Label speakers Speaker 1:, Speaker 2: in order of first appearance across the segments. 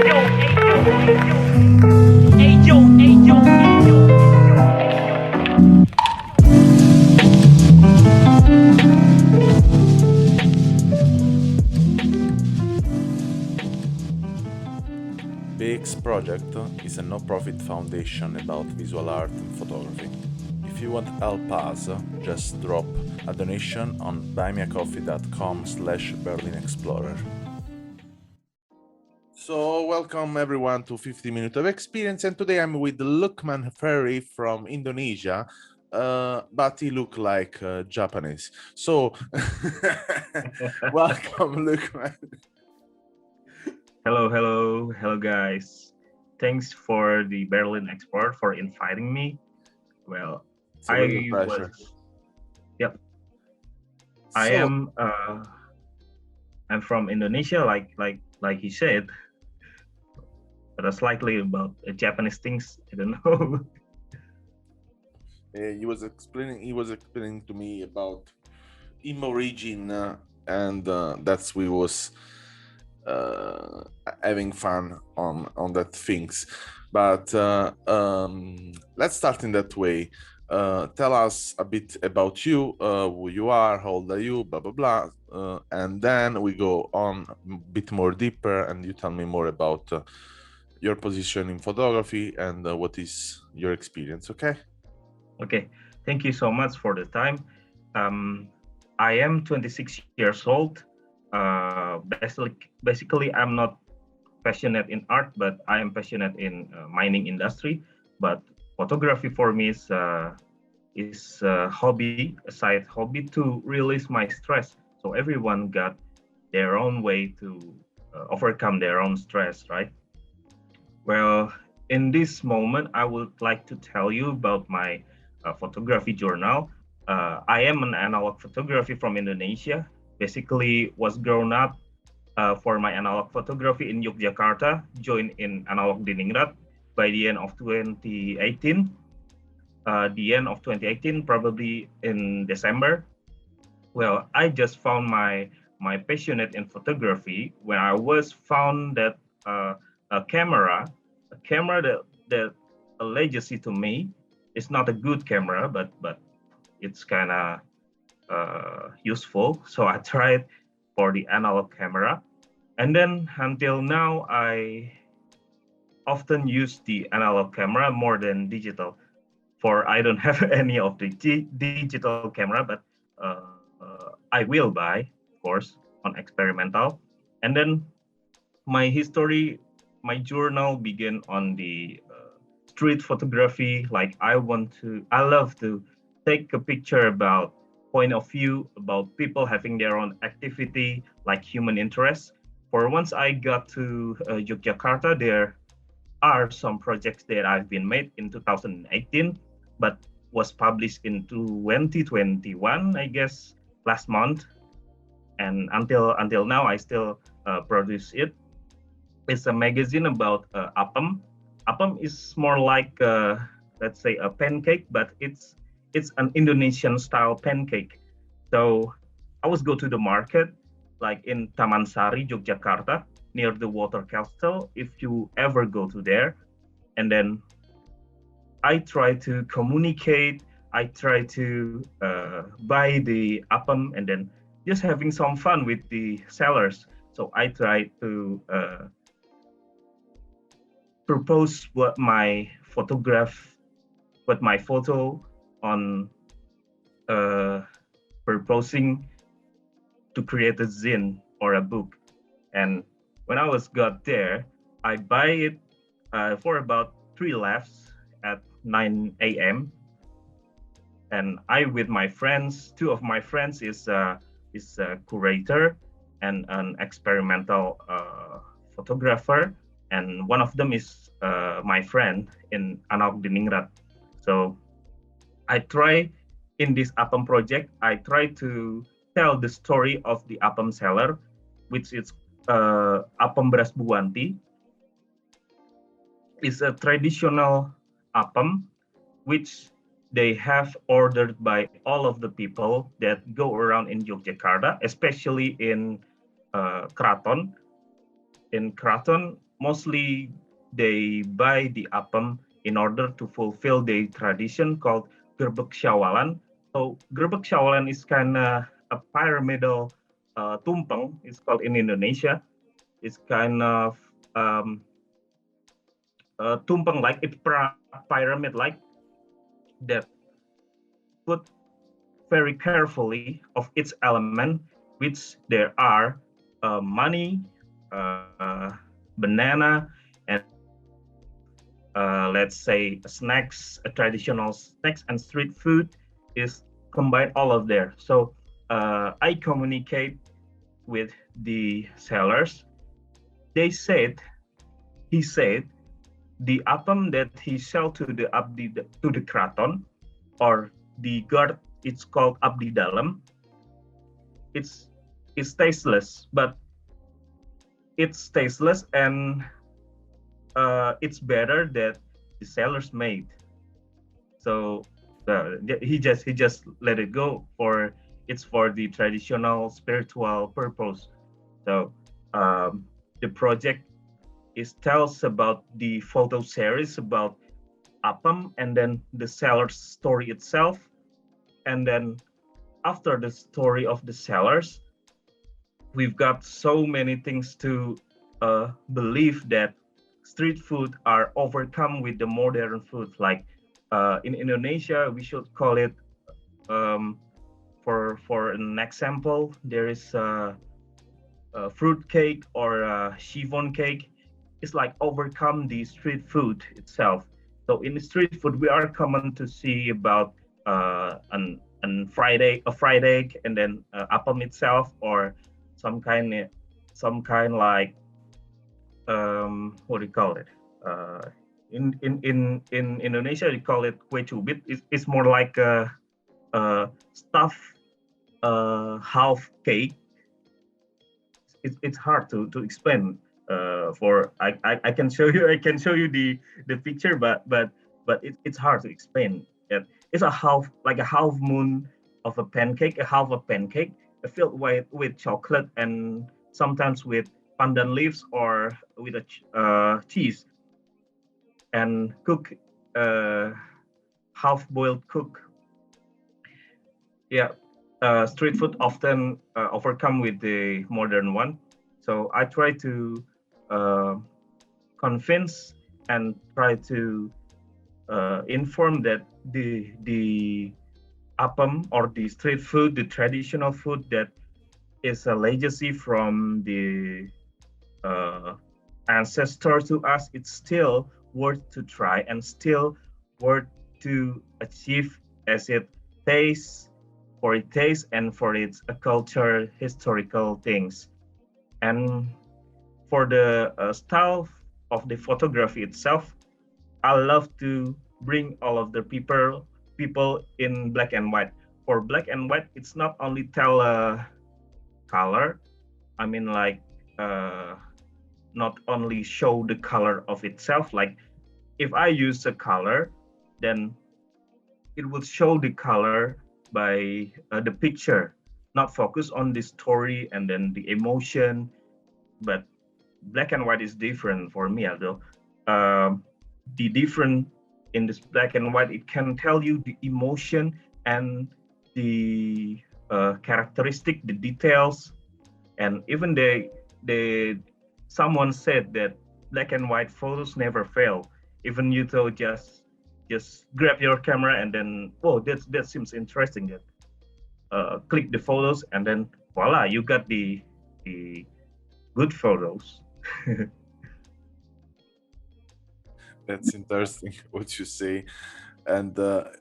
Speaker 1: BEEX project is a no-profit foundation about visual art and photography. If you want to help us, just drop a donation on buymeacoffee.com/BerlinExplorer. So welcome everyone to 50 Minutes of Experience, and today I'm with Lukman Fahry from Indonesia, but he look like Japanese. So welcome, Lukman.
Speaker 2: Hello guys. Thanks for the BerlinExplorer for inviting me. Well,
Speaker 1: It's a real pleasure.
Speaker 2: Yep.
Speaker 1: So,
Speaker 2: I'm from Indonesia, like he said, but slightly about Japanese things. I don't know.
Speaker 1: he was explaining to me about him origin, and that's we was having fun on that things. But let's start in that way. Tell us a bit about you, who you are, how old are you, blah blah blah, and then we go on a bit more deeper, and you tell me more about your position in photography and what is your experience. Okay.
Speaker 2: Okay. Thank you so much for the time. I am 26 years old. Basically, I'm not passionate in art, but I am passionate in mining industry. But photography for me is a hobby, a side hobby to release my stress. So everyone got their own way to overcome their own stress, right? Well, in this moment, I would like to tell you about my photography journal. I am an analog photography from Indonesia. Basically, was grown up for my analog photography in Yogyakarta, joined in analog Diningrat by the end of 2018. The end of 2018, probably in December. Well, I just found my passionate in photography when I was found that a camera that a legacy to me. It's not a good camera, but it's kind of useful. So I tried for the analog camera, and then until now I often use the analog camera more than digital. For I don't have any of the digital camera, but I will buy, of course, on experimental. And then my history, my journal began on the street photography. Like I love to take a picture about point of view, about people having their own activity, like human interest. For once I got to Yogyakarta, there are some projects that I've been made in 2018, but was published in 2021, I guess, last month. And until now, I still produce it. It's a magazine about appam. Appam is more like, let's say, a pancake, but it's an Indonesian style pancake. So I always go to the market, like in Taman Sari, Yogyakarta, near the water castle, if you ever go to there. And then I try to communicate, I try to buy the appam, and then just having some fun with the sellers. So I try to propose what my photo on proposing to create a zine or a book. And when I got there, I buy it for about 3 laughs at 9 a.m. And I with my friends, 2 of my friends is a curator and an experimental photographer, and one of them is my friend in Anak Diningrat. So I try in this appam project, I try to tell the story of the appam seller, which is appam beras buwanti. It's a traditional appam which they have ordered by all of the people that go around in Yogyakarta, especially in Kraton. In Kraton, mostly they buy the appam in order to fulfill the tradition called gerbek syawalan. So gerbek syawalan is kind of a pyramidal tumpeng. It's called in Indonesia. It's kind of tumpeng like it's pyramid like that put very carefully of its element, which there are money, banana, and let's say snacks, traditional snacks and street food is combined all of there. So I communicate with the sellers. They said, he said, the appam that he sell to the abdi to the kraton or the guard, it's called abdi dalam. It's it's tasteless, but it's tasteless and it's better that the sellers made. So he just let it go for it's for the traditional spiritual purpose. So the project is tells about the photo series about Appam and then the seller's story itself, and then after the story of the sellers, we've got so many things to believe that street food are overcome with the modern food. Like in Indonesia, we should call it um, for an example, there is a fruit cake or a chiffon cake. It's like overcome the street food itself. So in the street food, we are common to see about an a fried egg, and then appam itself, or some kind like what do you call it? Uh, in Indonesia, we call it kue cubit. It's more like a stuffed half cake. It's hard to explain. For I can show you the picture, but it's hard to explain. It's a half like a half moon of a pancake, a half a pancake filled with chocolate and sometimes with pandan leaves or with a cheese and cook half boiled cook. Yeah, street food often overcome with the modern one. So I try to uh, convince and try to inform that the appam or the street food, the traditional food that is a legacy from the uh, ancestor to us, it's still worth to try and still worth to achieve as it tastes for its taste and for its culture historical things. And for the style of the photography itself, I love to bring all of the people in black and white. For black and white, it's not only tell a color. I mean, like uh, not only show the color of itself. Like if I use a color, then it will show the color by the picture, not focus on the story and then the emotion. But black and white is different for me, although the different in this black and white, it can tell you the emotion and the characteristic, the details, and even they someone said that black and white photos never fail. Even you though just grab your camera and then that seems interesting. That click the photos and then voila, you got the good photos.
Speaker 1: That's interesting what you say, and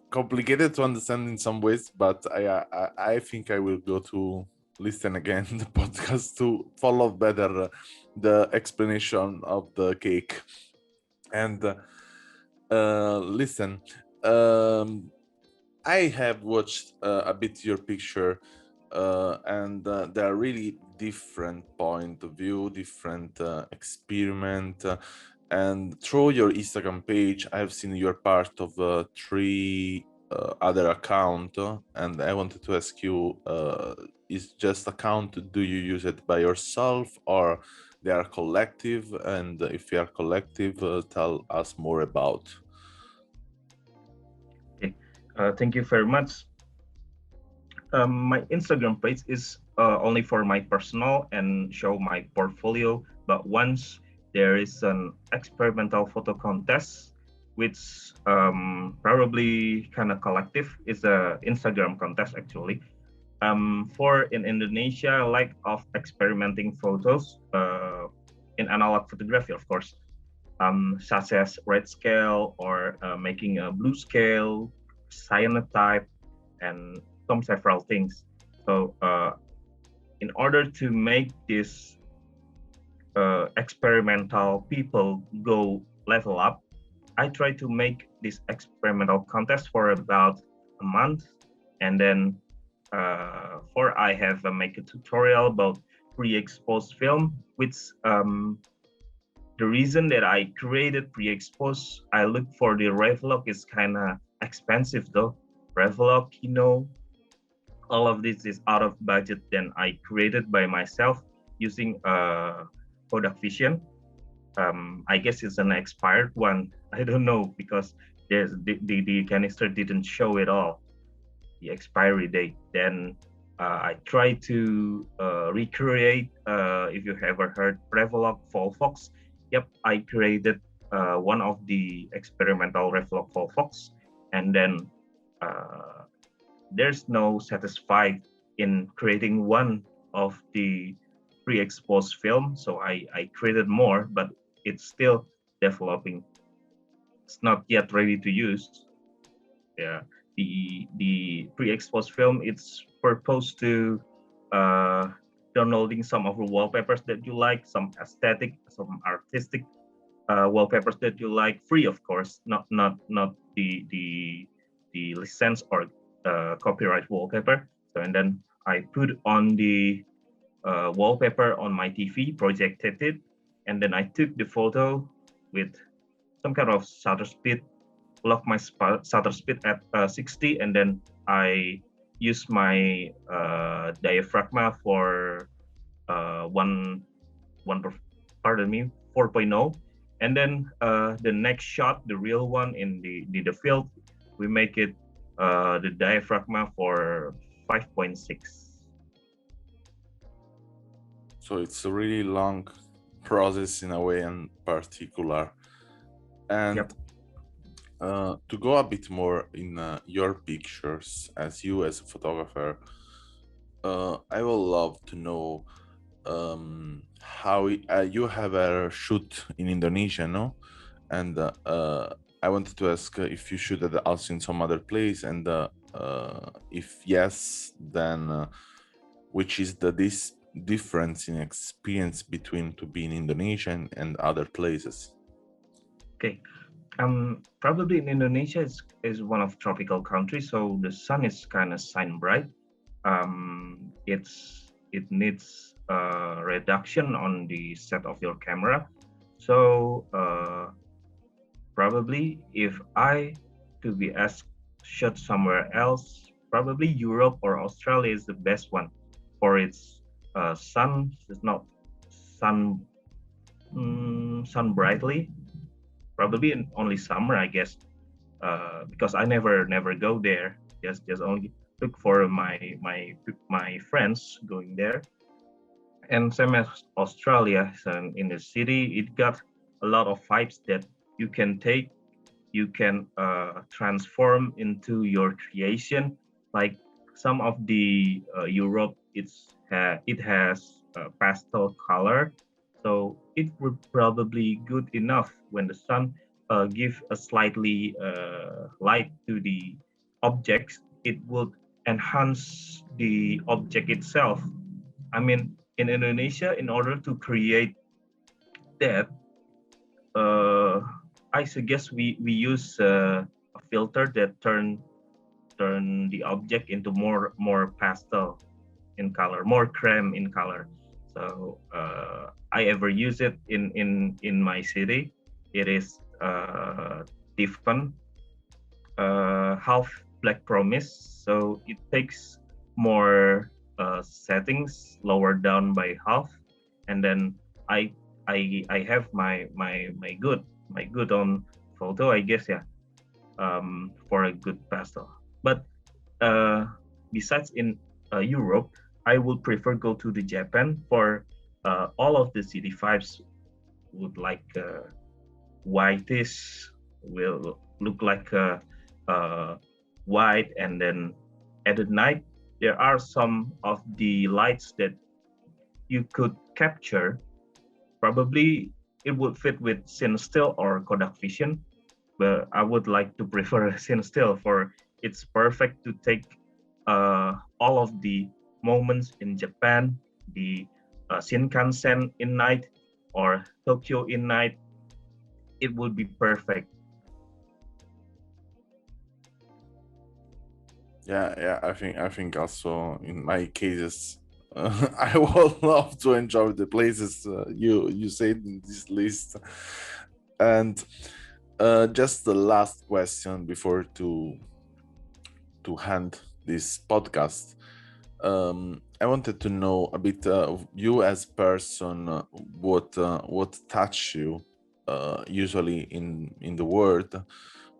Speaker 1: complicated to understand in some ways. But I think I will go to listen again the podcast to follow better the explanation of the cake. And listen, I have watched a bit your picture, and there are really different point of view, different experiment. And through your Instagram page, I have seen you're part of three other account, and I wanted to ask you: is just account? Do you use it by yourself, or they are collective, and if they are collective, tell us more about.
Speaker 2: Okay, thank you very much. My Instagram page is only for my personal and show my portfolio. But once there is an experimental photo contest, which probably kind of collective, is a Instagram contest actually. For in Indonesia, I like of experimenting photos in analog photography, of course, such as red scale or making a blue scale, cyanotype, and some several things. So in order to make this experimental people go level up, I try to make this experimental contest for about a month, and then for I have make a tutorial about pre-exposed film, which the reason that I created pre-exposed, I look for the Revlog is kind of expensive though. Revlog, all of this is out of budget. Then I created by myself using product vision. I guess it's an expired one. I don't know because the canister didn't show it all, the expiry date. Then I try to recreate, if you ever heard Revlog Volvox. Yep, I created one of the experimental Revlog Volvox, and then there's no satisfied in creating one of the pre-exposed film, so I created more, but it's still developing. It's not yet ready to use. Yeah, the pre-exposed film, it's purposed to downloading some of the wallpapers that you like, some aesthetic, some artistic wallpapers that you like, free of course, not the license or copyright wallpaper. So and then I put on the wallpaper on my TV, projected it, and then I took the photo with some kind of shutter speed, lock my shutter speed at 60, and then I use my diaphragma for pardon me, 4.0, and then the next shot, the real one in the field, we make it the diaphragma for 5.6.
Speaker 1: So it's a really long process in a way in particular. And
Speaker 2: Yep.
Speaker 1: To go a bit more in your pictures as you as a photographer, I would love to know how you have a shoot in Indonesia, no? And I wanted to ask if you shoot at also in some other place, and if yes, then which is this difference in experience between to be in Indonesia and other places?
Speaker 2: Okay. Probably in Indonesia is one of tropical countries, so the sun is kind of shine bright. It needs reduction on the set of your camera. So probably if I to be asked shot somewhere else, probably Europe or Australia is the best one for its sun. It's not sun sun brightly. Probably in only summer, I guess, because I never go there. Just only look for my friends going there. And same as Australia, so in the city, it got a lot of vibes that you can take, you can transform into your creation. Like some of the Europe, it has pastel color, so it would probably good enough when the sun give a slightly light to the objects. It would enhance the object itself. I mean, in Indonesia, in order to create that, I suggest we use a filter that turn the object into more pastel in color, more cream in color. So I ever use it in my city. It is different, half black promise. So it takes more settings, lower down by half, and then I I have my good on photo, I guess, yeah, for a good pastel. But uh, besides in Europe, I would prefer go to the Japan for all of the city vibes would like whitish, will look like white, and then at the night there are some of the lights that you could capture. Probably it would fit with Cine Still or Kodak Vision, but I would like to prefer Cine Still for it's perfect to take all of the moments in Japan, the Shinkansen in night or Tokyo in night. It would be perfect.
Speaker 1: Yeah. I think also in my cases, I would love to enjoy the places you said in this list. And just the last question before to hand this podcast. I wanted to know a bit of you as person. What touch you usually in the world?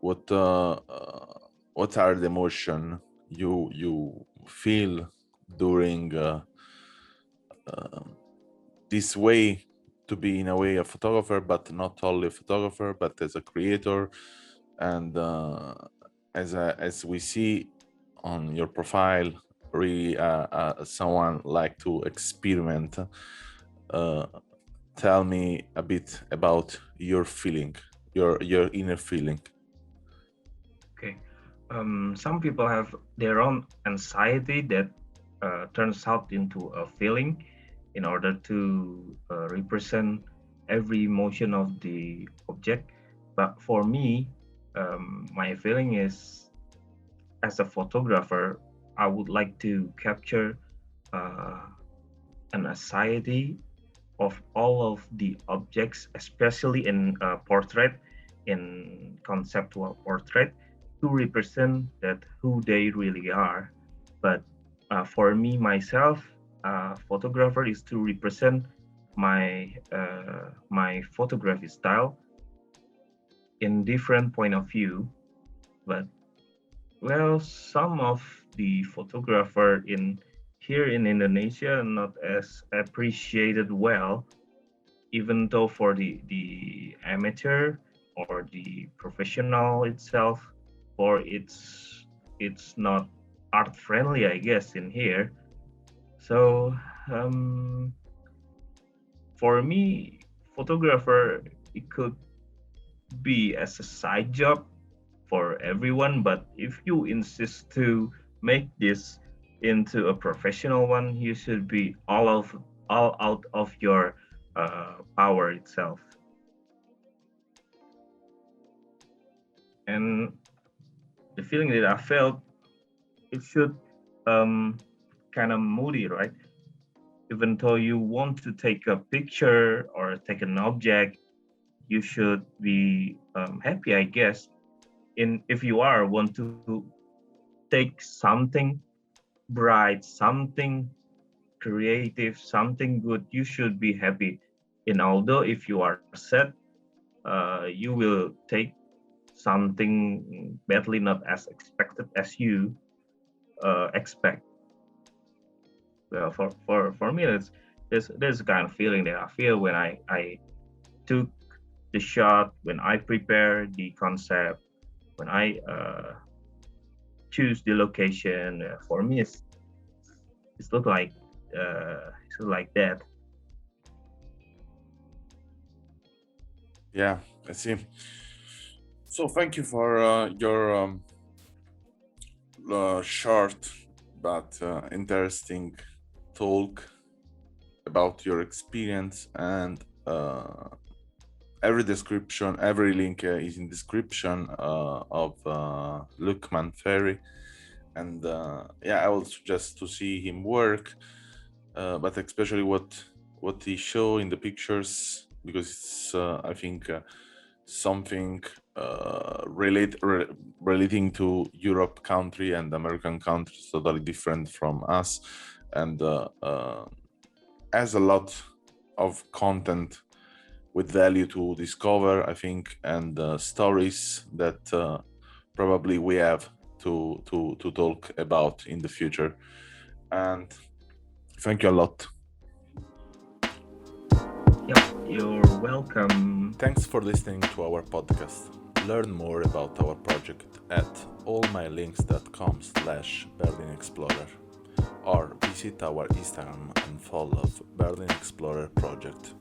Speaker 1: What are the emotion you feel during this way to be in a way a photographer, but not only a photographer, but as a creator, and as we see on your profile, really someone like to experiment. Tell me a bit about your feeling, your inner feeling.
Speaker 2: Okay. Some people have their own anxiety that turns out into a feeling in order to represent every emotion of the object. But for me, my feeling is, as a photographer, I would like to capture uh, an anxiety of all of the objects, especially in portrait, in conceptual portrait, to represent that who they really are. But for me myself, photographer is to represent my photography style in different point of view. But well, some of the photographer in here in Indonesia not as appreciated well, even though for the amateur or the professional itself, or it's not art friendly, I guess, in here. So um, for me, photographer, it could be as a side job for everyone, but if you insist to make this into a professional one, you should be all out of your power itself. And the feeling that I felt, it should kind of moody, right? Even though you want to take a picture or take an object, you should be happy, I guess. In if you are want to take something bright, something creative, something good, you should be happy. And although if you are sad, you will take something badly not as expected as you expect. Well, for me, it's there's a kind of feeling that I feel when I took the shot, when I prepare the concept, when I choose the location. For me, it's look like it's look like that.
Speaker 1: Yeah, I see. So thank you for your short but interesting talk about your experience, and every description, every link is in description of Lukman Fahry, and yeah, I will suggest to see him work, but especially what he show in the pictures, because it's I think something relating to Europe country and American countries, totally different from us, and has a lot of content with value to discover, I think, and stories that probably we have to talk about in the future. And thank you a lot.
Speaker 2: Yep, you're welcome.
Speaker 1: Thanks for listening to our podcast. Learn more about our project at allmylinks.com/BerlinExplorer or visit our Instagram and follow BerlinExplorer project.